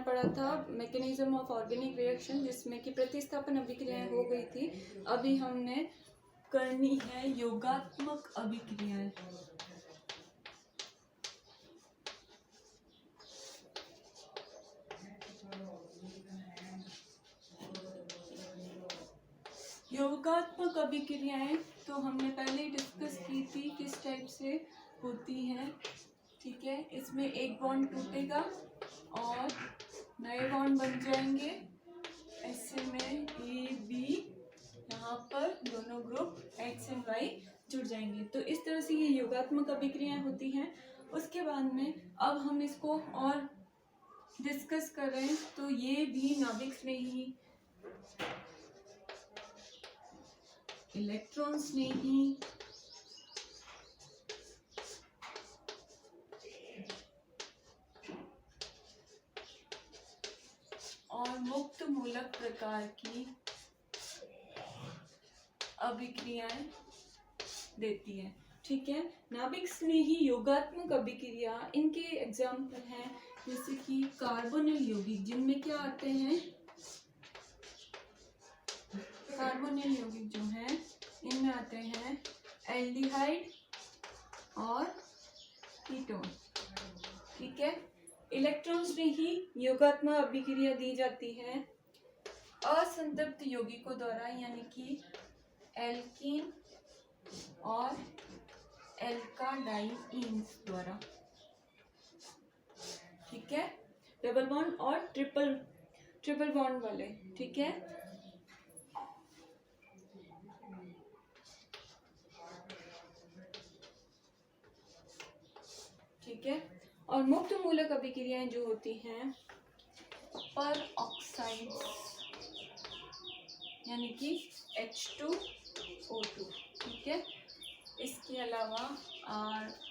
पड़ा था mechanism of organic reaction, जिसमें कि प्रतिस्थापन अभिक्रियाएं हो गई थी। अभी हमने करनी है योगात्मक अभिक्रियाएं। योगात्मक अभिक्रियाएं तो हमने पहले ही डिस्कस की थी किस टाइप से होती हैं। ठीक है, इसमें एक बॉन्ड टूटेगा और नए बॉन्ड बन जाएंगे। ऐसे में ए बी, यहाँ पर दोनों ग्रुप एक्स एंड वाई जुड़ जाएंगे। तो इस तरह से ये योगात्मक अभिक्रियाएं होती हैं। उसके बाद में अब हम इसको और डिस्कस कर रहे हैं, तो ये भी नाभिक में ही इलेक्ट्रॉन्स ने ही और मुक्त मूलक प्रकार की अभिक्रियाएं देती है। ठीक है, नाभिक स्नेही योगात्मक अभिक्रिया, इनके एग्जाम्पल हैं जैसे कि कार्बोनिल यौगिक, जिनमें क्या आते हैं, कार्बोनिल यौगिक जो हैं इनमें आते हैं एल्डिहाइड और कीटोन। ठीक है, इलेक्ट्रॉन्स में ही योगात्मक अभिक्रिया दी जाती है असंतृप्त यौगिकों द्वारा, यानी कि एल्कीन और एल्काडाइन्स द्वारा। ठीक है, डबल बॉन्ड और ट्रिपल बॉन्ड वाले। ठीक है, ठीक है, और मुक्त मूलक अभिक्रियाएं जो होती हैं पर ऑक्साइड, यानी कि H2O2। ठीक है, इसके अलावा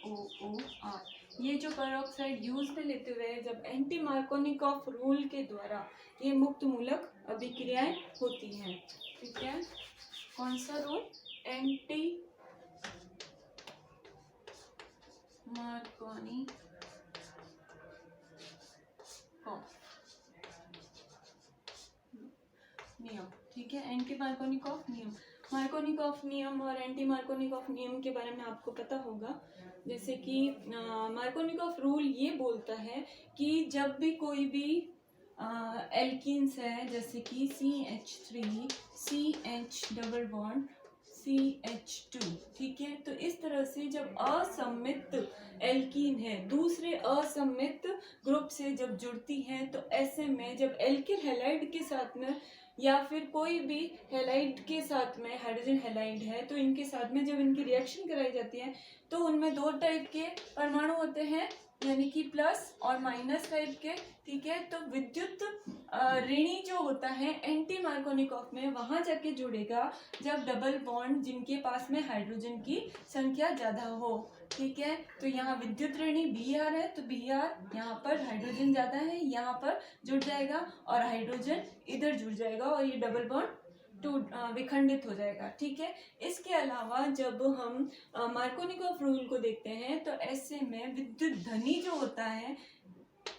ROOR, ये जो पेरोक्साइड यूज में लेते हुए जब एंटी मार्कोनिकॉफ रूल के द्वारा ये मुक्त मूलक अभिक्रियाएं होती हैं। ठीक है, कौन सा रूल? एंटी मार्कोनिकॉफ नियम। ठीक है, एंटी मार्कोनिकॉफ नियम, मार्कोनिकॉफ नियम और एंटी मार्कोनिकॉफ नियम के बारे में आपको पता होगा। जैसे कि मार्कोनिकॉफ रूल ये बोलता है कि जब भी कोई भी एल्कीन्स है, जैसे कि CH3 CH double bond CH2, ठीक है, तो इस तरह से जब असम्मित एल्कीन है दूसरे असम्मित ग्रुप से जब जुड़ती है, तो ऐसे में जब एल्किल हैलाइड के साथ में या फिर कोई भी हैलाइड के साथ में हाइड्रोजन हैलाइड है, तो इनके साथ में जब इनकी रिएक्शन कराई जाती है तो उनमें दो टाइप के परमाणु होते हैं, यानी कि प्लस और माइनस टाइप के। ठीक है, तो विद्युत ऋणी जो होता है एंटी मार्कोनिकॉफ में वहां जाके जुड़ेगा जब डबल बॉन्ड जिनके पास में हाइड्रोजन की संख्या ज्यादा हो। ठीक है, तो यहाँ विद्युत ऋणी Br है, तो Br यहाँ पर हाइड्रोजन ज्यादा है, यहाँ पर जुड़ जाएगा और हाइड्रोजन इधर जुड़ जाएगा और ये डबल बॉन्ड विखंडित हो जाएगा। ठीक है, इसके अलावा जब हम मार्कोनिकॉफ रूल को देखते हैं तो ऐसे में विद्युत धनी जो होता है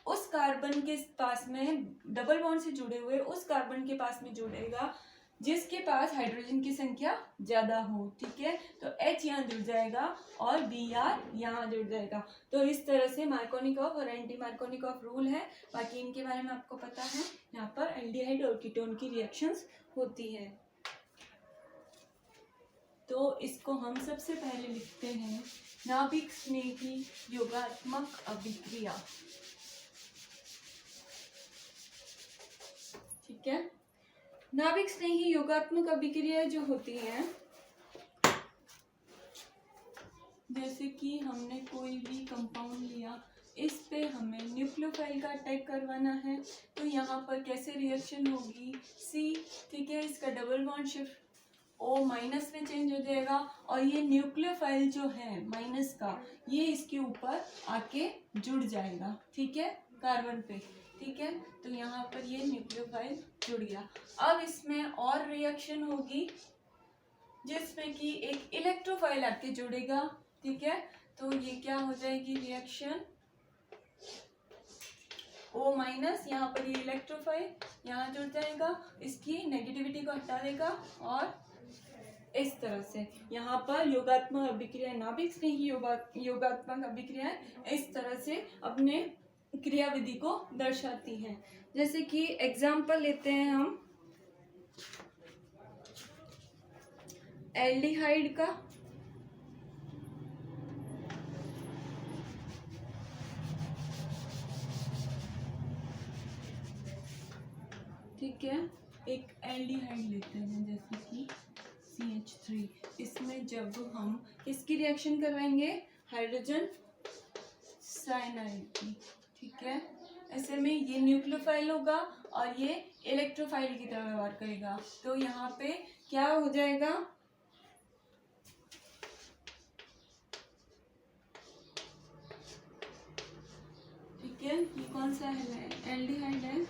उस कार्बन के पास में डबल बॉन्ड से जुड़े हुए उस कार्बन के पास में जुड़ेगा जिसके पास हाइड्रोजन की संख्या ज्यादा हो। ठीक है, तो H यहाँ जुड़ जाएगा और Br यहाँ जुड़ जाएगा। तो इस तरह से मार्कोनिकॉफ और एंटी मार्कोनिकॉफ रूल है। बाकी इनके बारे में आपको पता है। यहाँ पर एल्डिहाइड और कीटोन की रिएक्शंस होती है। तो इसको हम सबसे पहले लिखते हैं नाभिक स्नेही योगात्मक अभिक्रिया। ठीक है, नाभिक स्नेही योगात्मक अभिक्रिया जो होती हैं, जैसे कि हमने कोई भी कंपाउंड लिया, इस पे हमें न्यूक्लियोफाइल का अटैक करवाना है, तो यहाँ पर कैसे रिएक्शन होगी? C, ठीक है, इसका double bond shift O minus में चेंज हो जाएगा और ये न्यूक्लियोफाइल जो है माइनस का, ये इसके ऊपर आके जुड़ जाएगा। ठीक है, कार्बन पे। ठीक है, तो यहाँ पर ये न्यूक्लियोफाइल जुड़ गया। अब इसमें और रिएक्शन होगी जिसमें कि एक इलेक्ट्रोफाइल आके जुड़ेगा। ठीक है, तो ये क्या हो जाएगी रिएक्शन? O माइनस, यहाँ पर ये इलेक्ट्रोफाइल यहाँ जुड़ जाएगा, इसकी नेगेटिविटी को हटा देगा और इस तरह से यहाँ पर योगात्मक अभिक्रिया, नाभिक स्नेही योगात्मक अभिक्रिया इस तरह से अपने क्रियाविधि को दर्शाती हैं। जैसे कि एग्जाम्पल लेते हैं हम एल्डिहाइड का। ठीक है, एक एल्डिहाइड लेते हैं जैसे कि CH3। इसमें जब हम किसकी रिएक्शन करवाएंगे, हाइड्रोजन साइनाइड की। ठीक है, ऐसे में ये न्यूक्लियोफाइल होगा और ये इलेक्ट्रोफाइल की तरह व्यवहार करेगा। तो यहाँ पे क्या हो जाएगा, ठीक है, ये कौन सा है, एल्डिहाइड है,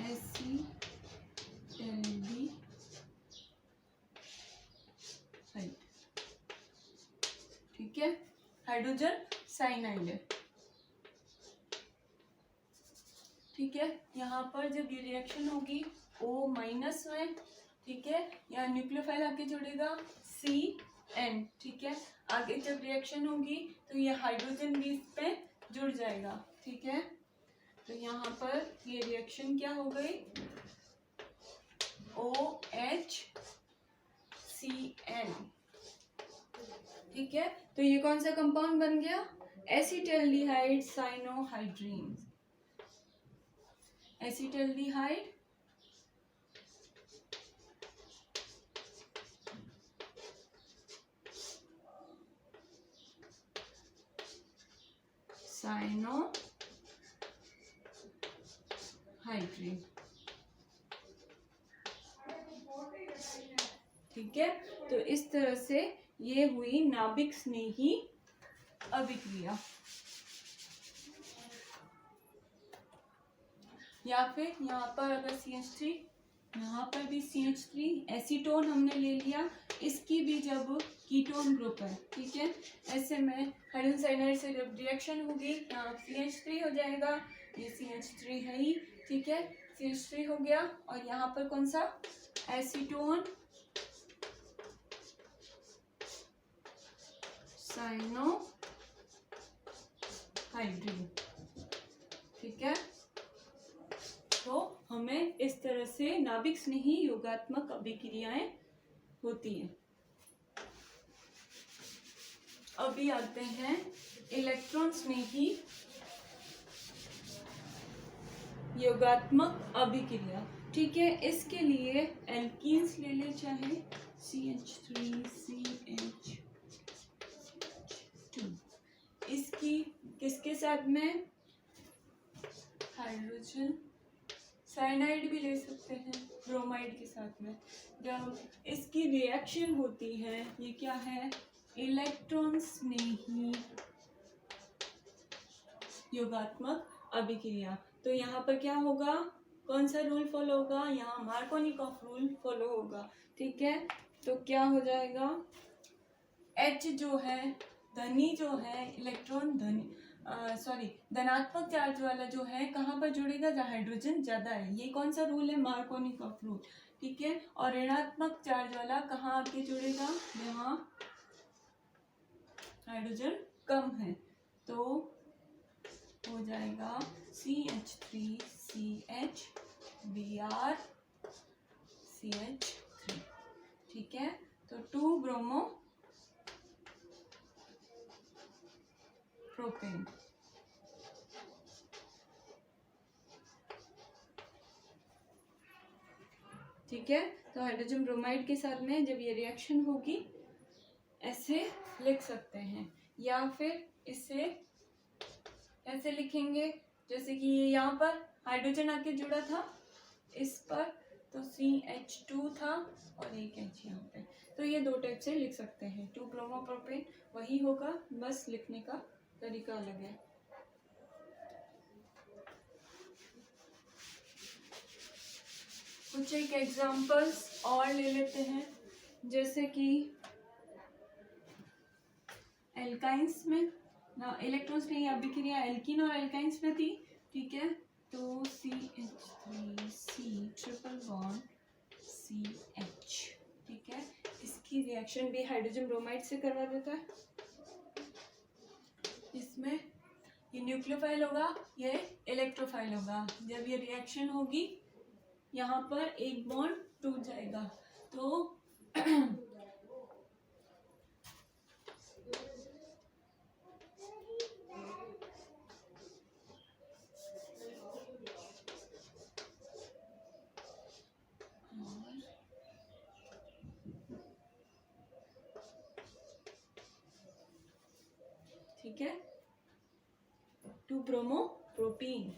एसिटैल्डिहाइड। ठीक है, हाइड्रोजन साइनाइड है। ठीक है, यहाँ पर जब ये रिएक्शन होगी O माइनस में, ठीक है, यहाँ न्यूक्लियोफाइल आके जुड़ेगा CN। ठीक है, आगे जब रिएक्शन होगी तो ये हाइड्रोजन भी इस पे जुड़ जाएगा। ठीक है, तो यहाँ पर ये रिएक्शन क्या हो गई, OHCN। ठीक है, तो ये कौन सा कंपाउंड बन गया, एसिटैल्डिहाइड साइनोहाइड्रीन। एसिटैल्डिहाइड साइनोहाइड्रीन। ठीक है, तो इस तरह से ये हुई नाभिक स्नेही अभिक्रिया। या फिर यहाँ पर अगर CH3, यहाँ पर भी CH3 एसीटोन हमने ले लिया, इसकी भी जब कीटोन ग्रुप है। ठीक है, ऐसे में हाइड्रोजन साइनाइड से जब रिएक्शन होगी यहाँ CH3 हो जाएगा, ये CH3 है ही। ठीक है, CH3 हो गया और यहाँ पर कौन सा, एसीटोन साइनोहाइड्रीन। ठीक है, तो हमें इस तरह से नाभिक स्नेही योगात्मक अभिक्रियाएं होती हैं। अभी आते हैं इलेक्ट्रॉन स्नेही योगात्मक अभिक्रिया। ठीक है, इसके लिए एल्कीन्स ले ले, चाहे CH3CH2। इसकी किसके साथ में, हाइड्रोजन साइनाइड भी ले सकते हैं, ब्रोमाइड के साथ में। जब इसकी रिएक्शन होती है, ये क्या है, इलेक्ट्रॉन स्नेही योगात्मक अभिक्रिया। तो यहाँ पर क्या होगा, कौन सा रूल फॉलो होगा, यहाँ मार्कोनिकॉफ रूल फॉलो होगा। ठीक है, तो क्या हो जाएगा, H जो है, धनी जो है, इलेक्ट्रॉन धनात्मक चार्ज वाला जो है कहाँ पर जुड़ेगा, जहाँ हाइड्रोजन ज्यादा है। ये कौन सा रूल है, मार्कोनिकॉफ रूल। ठीक है, और ऋणात्मक चार्ज वाला कहाँ आके जुड़ेगा, यहाँ हाइड्रोजन कम है, तो हो जाएगा CH3CH Br CH3। ठीक है, तो 2 ब्रोमो प्रोपेन। ठीक है, तो हाइड्रोजन ब्रोमाइड के साथ में जब ये रिएक्शन होगी ऐसे लिख सकते हैं, या फिर इसे ऐसे लिखेंगे जैसे कि ये यहाँ पर हाइड्रोजन आके जुड़ा था इस पर, तो CH2 था और एक H यहाँ पे, तो ये दो टाइप से लिख सकते हैं। 2 ब्रोमोप्रोपेन वही होगा, बस लिखने का तरीका अलग है। कुछ एक एग्जांपल्स और ले लेते हैं, जैसे कि एल्काइंस में ना इलेक्ट्रॉन्स में अभिक्रिया एल्कीन और एल्काइंस में थी। ठीक है, तो CH3C ट्रिपल बॉन्ड CH, ठीक है। इसकी रिएक्शन भी हाइड्रोजन ब्रोमाइड से करवा देता है। इसमें ये न्यूक्लियोफाइल होगा, ये इलेक्ट्रोफाइल होगा। जब ये रिएक्शन होगी यहाँ पर एक बॉन्ड टूट जाएगा, तो ठीक है, 2 ब्रोमो प्रोपीन।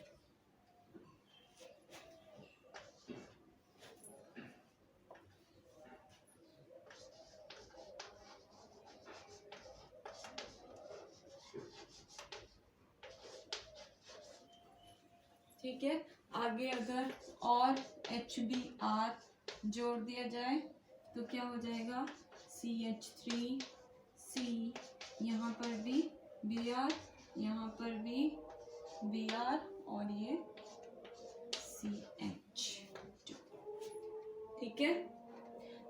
ठीक है, आगे अगर और HBr जोड़ दिया जाए तो क्या हो जाएगा, CH3C, यहाँ पर भी Br, यहाँ पर भी Br और ये CH2, ठीक है।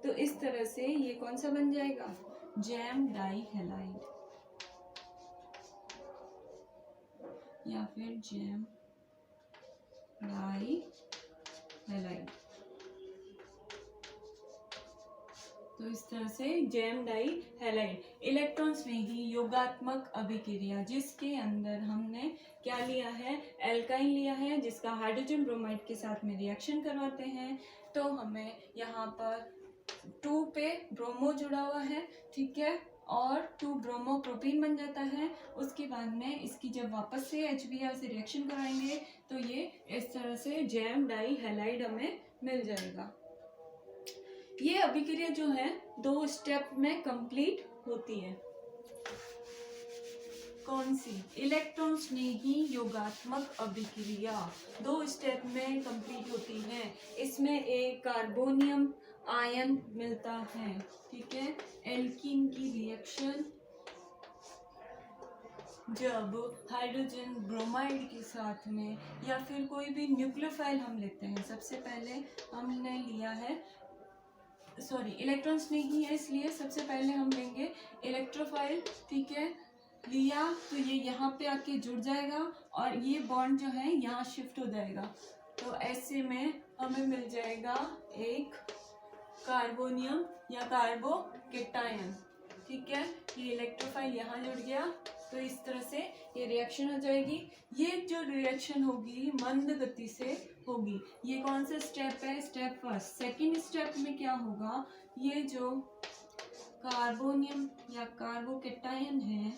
तो इस तरह से ये कौन सा बन जाएगा, जैम डाई हैलाइड या फिर जैम डाई हैलाइड। तो इस तरह से जैम डाई हैलाइड इलेक्ट्रॉन्स में ही योगात्मक अभिक्रिया, जिसके अंदर हमने क्या लिया है, एल्काइन लिया है, जिसका हाइड्रोजन ब्रोमाइड के साथ में रिएक्शन करवाते हैं, तो हमें यहाँ पर 2 पे ब्रोमो जुड़ा हुआ है, ठीक है, और 2 ब्रोमो प्रोपीन बन जाता है। उसके बाद में इसकी जब वापस से HBr से रिएक्शन कराएंगे तो ये इस तरह से जैम डाई हैलाइड हमें मिल जाएगा। ये अभिक्रिया जो है 2 स्टेप में कंप्लीट होती है। कौन सी, इलेक्ट्रॉन स्नेही योगात्मक अभिक्रिया 2 स्टेप में कंप्लीट होती है। इसमें एक कार्बोनियम आयन मिलता है, ठीक है। एल्कीन की रिएक्शन जब हाइड्रोजन ब्रोमाइड के साथ में या फिर कोई भी न्यूक्लियोफाइल हम लेते हैं, सबसे पहले हमने लिया है, सॉरी इलेक्ट्रॉन्स नहीं है इसलिए सबसे पहले हम लेंगे इलेक्ट्रोफाइल, ठीक है। लिया तो ये यहाँ पे आके जुड़ जाएगा और ये बॉन्ड जो है यहाँ शिफ्ट हो जाएगा, तो ऐसे में हमें मिल जाएगा एक कार्बोनियम या कार्बोकेटायन, ठीक है। ये इलेक्ट्रोफाइल यहाँ जुड़ गया, तो इस तरह से ये रिएक्शन हो जाएगी। ये जो रिएक्शन होगी मंद गति से होगी। ये कौन सा स्टेप है, स्टेप फर्स्ट। सेकंड स्टेप में क्या होगा, ये जो कार्बोनियम या कार्बोकेटायन है,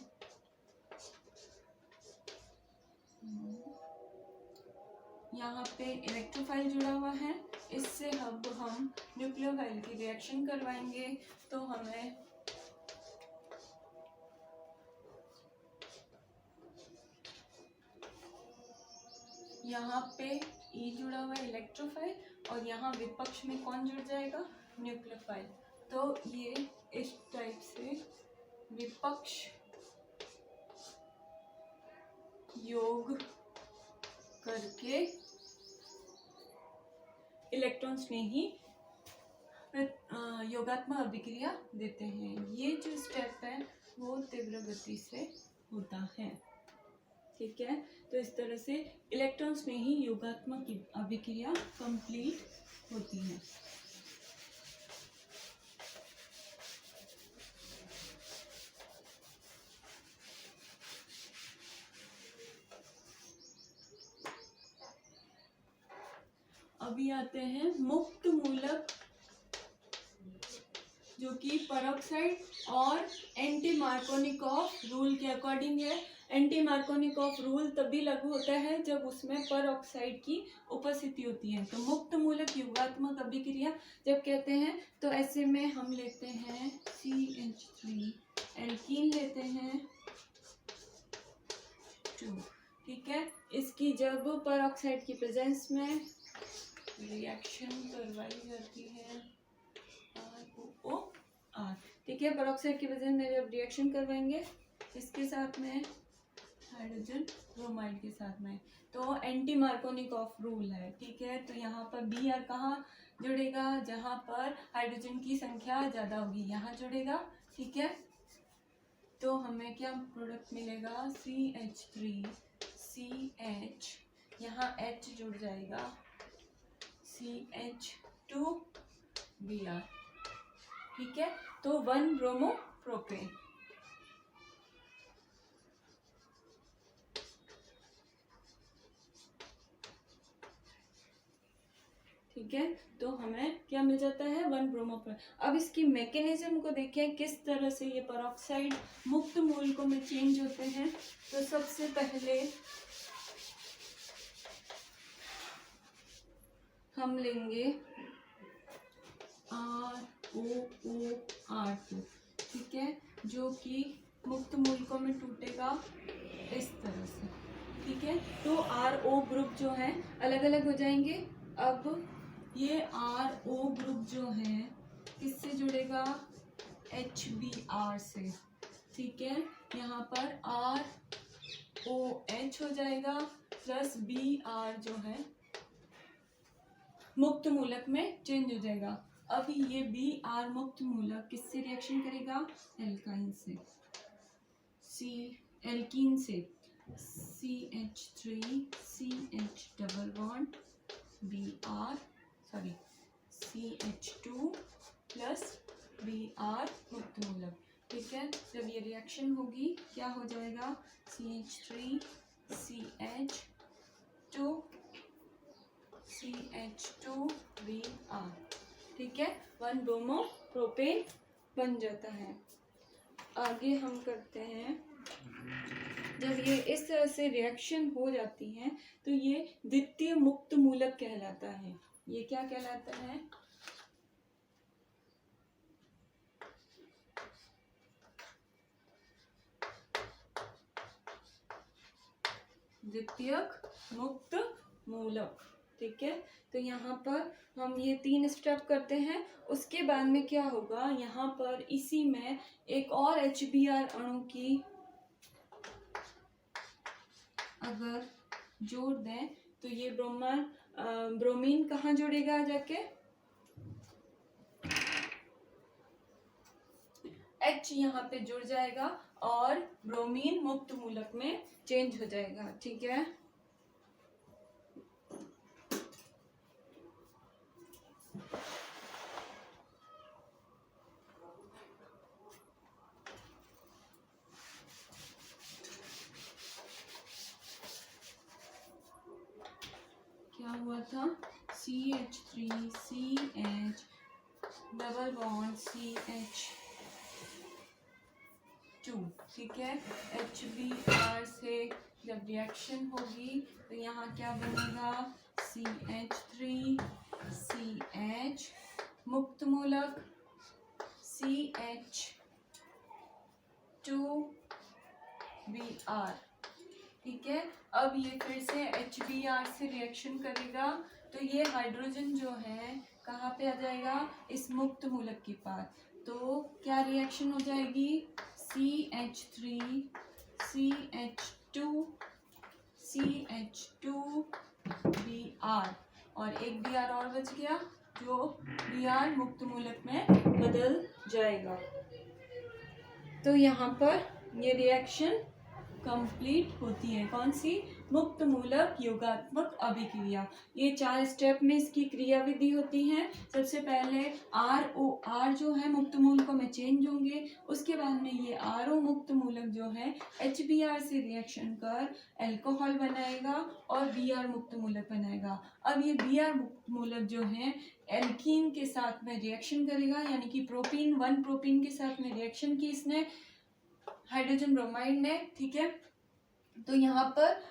यहाँ पे इलेक्ट्रोफाइल जुड़ा हुआ है, इससे अब हम न्यूक्लियोफाइल की रिएक्शन करवाएंगे, तो हमें यहाँ पे E जुड़ा हुआ है इलेक्ट्रोफाइल, और यहाँ विपक्ष में कौन जुड़ जाएगा, न्यूक्लियोफाइल। तो ये इस टाइप से विपक्ष योग करके इलेक्ट्रॉन्स ने ही योगात्मक अभिक्रिया देते हैं। ये जो स्टेप है वो तीव्र गति से होता है, ठीक है। तो इस तरह से इलेक्ट्रॉन्स में ही योगात्मक अभिक्रिया कंप्लीट होती है। अभी आते हैं मुक्त मूलक, जो कि पेरोक्साइड और एंटी मार्कोनिकॉफ रूल के अकॉर्डिंग है। एंटी मार्कोनिकॉफ रूल तभी लागू होता है जब उसमें पेरोक्साइड की उपस्थिति होती है। तो मुक्त मूलक योगात्मक अभिक्रिया जब कहते हैं तो ऐसे में हम लेते हैं CH3 एल्कीन लेते हैं 2, ठीक है। इसकी जब पेरोक्साइड की प्रेजेंस में रिएक्शन करवाई जाती है ROOR, ठीक है। पेरोक्साइड की प्रेजेंस में जब रिएक्शन करवाएंगे इसके साथ में हाइड्रोजन ब्रोमाइड के साथ में, तो एंटी मार्कोनिकॉफ रूल है, ठीक है। तो यहाँ पर बी आर कहाँ जुड़ेगा, जहाँ पर हाइड्रोजन की संख्या ज़्यादा होगी यहाँ जुड़ेगा, ठीक है। तो हमें क्या प्रोडक्ट मिलेगा, CH3CH, यहाँ H जुड़ जाएगा, CH2Br, ठीक है। तो 1 ब्रोमो प्रोपेन, ठीक है। तो हमें क्या मिल जाता है, 1 ब्रोमोप्रोपेन। अब इसकी मैकेनिज्म को देखें किस तरह से ये पेरोक्साइड मुक्त मूलकों में चेंज होते हैं। तो सबसे पहले हम लेंगे ROOR2, ठीक है, जो कि मुक्त मूलकों में टूटेगा इस तरह से, ठीक है। तो RO ग्रुप जो है अलग अलग हो जाएंगे। अब ये RO ग्रुप जो है किससे जुड़ेगा, HBr से, ठीक है। यहाँ पर ROH हो जाएगा प्लस Br जो है मुक्त मूलक में चेंज हो जाएगा। अब ये Br मुक्त मूलक किससे रिएक्शन करेगा, एल्काइन से, एल्कीन से, CH3CH double bond CH2 plus Br मुक्त मूलक, ठीक है। जब ये रिएक्शन होगी क्या हो जाएगा, CH3CH2Br, ठीक है, 1 ब्रोमो प्रोपेन बन जाता है। आगे हम करते हैं, जब ये इस तरह से रिएक्शन हो जाती हैं तो ये द्वितीय मुक्त मूलक कहलाता है। ये क्या कहलाता है, द्वितीयक मुक्त मूलक, ठीक है। तो यहाँ पर हम ये 3 स्टेप करते हैं। उसके बाद में क्या होगा, यहाँ पर इसी में एक और HBr अणु की अगर जोड़ दें तो ये ब्रोमीन कहाँ जुड़ेगा जाके, H यहाँ पे जुड़ जाएगा और ब्रोमीन मुक्त मूलक में चेंज हो जाएगा, ठीक है। क्या हुआ था, CH3CH डबल बॉन्ड CH2, ठीक है। HBr से जब रिएक्शन होगी तो यहाँ क्या बनेगा, CH3CH मुक्त मूलक CH2Br, ठीक है। अब ये फिर से HBr से रिएक्शन करेगा तो ये हाइड्रोजन जो है कहाँ पे आ जाएगा, इस मुक्त मूलक के पास। तो क्या रिएक्शन हो जाएगी, CH3CH2Br और एक Br और बच गया जो Br मुक्त मूलक में बदल जाएगा। तो यहाँ पर ये रिएक्शन कंप्लीट होती है, कौन सी, मुक्त मूलक योगात्मक अभिक्रिया। ये 4 स्टेप में इसकी क्रियाविधि होती है। सबसे पहले ROR जो है मुक्त मूलकों में चेंज होंगे, उसके बाद में ये RO मुक्त मूलक जो है HBr से रिएक्शन कर अल्कोहल बनाएगा और Br मुक्त मूलक बनाएगा। अब ये Br मुक्त मूलक जो है एल्कीन के साथ में रिएक्शन करेगा, यानी कि 1 प्रोपीन के साथ में रिएक्शन की इसने हाइड्रोजन ब्रोमाइड ने, ठीक है। तो यहाँ पर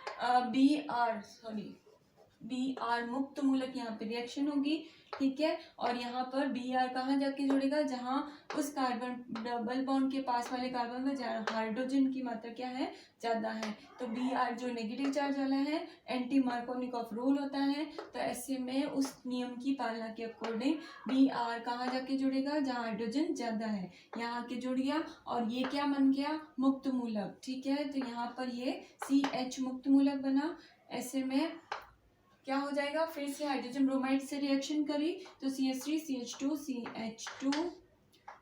Br मुक्त मूलक, यहाँ पे रिएक्शन होगी, ठीक है। और यहाँ पर Br कहाँ जाके जुड़ेगा, जहाँ उस कार्बन डबल बॉन्ड के पास वाले कार्बन में हाइड्रोजन की मात्रा क्या है, ज़्यादा है। तो Br जो नेगेटिव चार्ज वाला है, एंटी मार्कोनिकॉफ रूल होता है। तो ऐसे में उस नियम की पालना के अकॉर्डिंग Br कहाँ जाके जुड़ेगा, जहाँ हाइड्रोजन ज़्यादा है, यहाँ आके जुड़ गया और ये क्या बन गया, मुक्त मूलक, ठीक है। तो यहाँ पर ये CH मुक्त मूलक बना। ऐसे में क्या हो जाएगा, फिर से हाइड्रोजन ब्रोमाइड से रिएक्शन करी तो CH3 CH2 CH2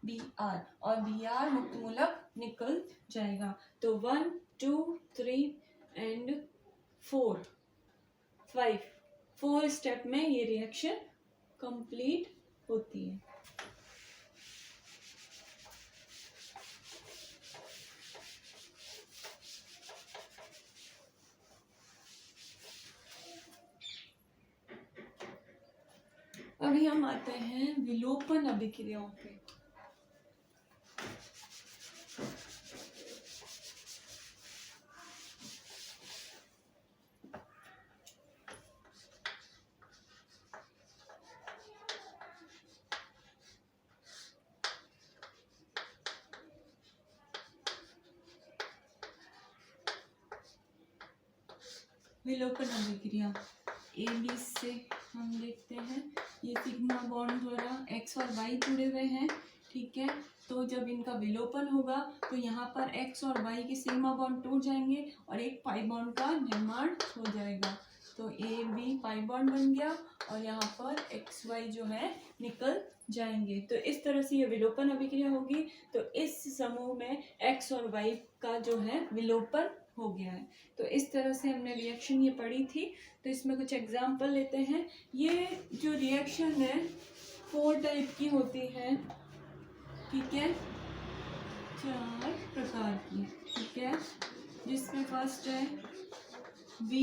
Br और Br मुक्त मूलक निकल जाएगा। तो 1 2 3 एंड 4 स्टेप में ये रिएक्शन कंप्लीट होती है। अभी हम आते हैं विलोपन अभिक्रियाओं पे। विलोपन अभिक्रिया AB से हम देखते हैं, ये सिग्मा बॉन्ड द्वारा X और Y जुड़े हुए हैं, ठीक है। तो जब इनका विलोपन होगा तो यहाँ पर X और Y के सिग्मा बॉन्ड टूट जाएंगे और एक पाई बॉन्ड का निर्माण हो जाएगा। तो AB पाई बॉन्ड बन गया और यहाँ पर XY जो है निकल जाएंगे। तो इस तरह से ये विलोपन अभिक्रिया होगी। तो इस समूह में X और Y का जो है विलोपन हो गया है। तो इस तरह से हमने रिएक्शन ये पढ़ी थी। तो इसमें कुछ एग्जाम्पल लेते हैं। ये जो रिएक्शन है 4 टाइप की होती है, ठीक है, 4 प्रकार की, ठीक है। जिसमें फर्स्ट है V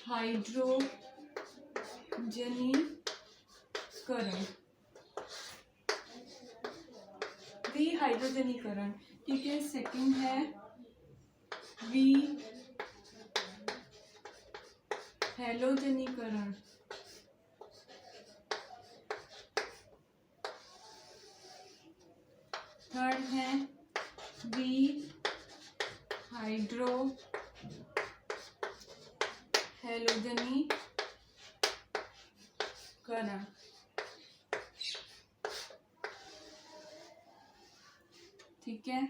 हाइड्रोजनीकरण, V हाइड्रोजनीकरण, ठीक है। सेकंड है V हैलोजनीकरण, थर्ड है V हाइड्रो हैलोजनीकरण, ठीक है।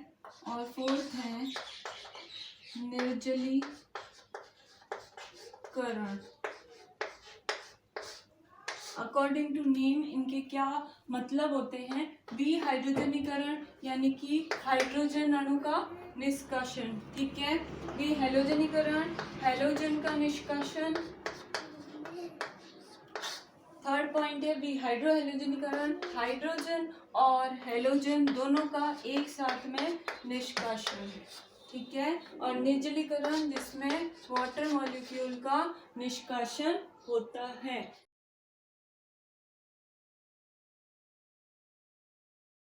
और फोर्थ है निर्जलीकरण। अकॉर्डिंग टू नेम इनके क्या मतलब होते हैं। बी हाइड्रोजनीकरण यानी कि हाइड्रोजन अणु का निष्कासन, ठीक है। बी हैलोजनीकरण, हैलोजन का निष्कासन। थर्ड पॉइंट है बी हाइड्रो हैलोजनीकरण, हाइड्रोजन और हैलोजन दोनों का एक साथ में निष्कासन, ठीक है। और निर्जलीकरण जिसमें वाटर मॉलिक्यूल का निष्कासन होता है।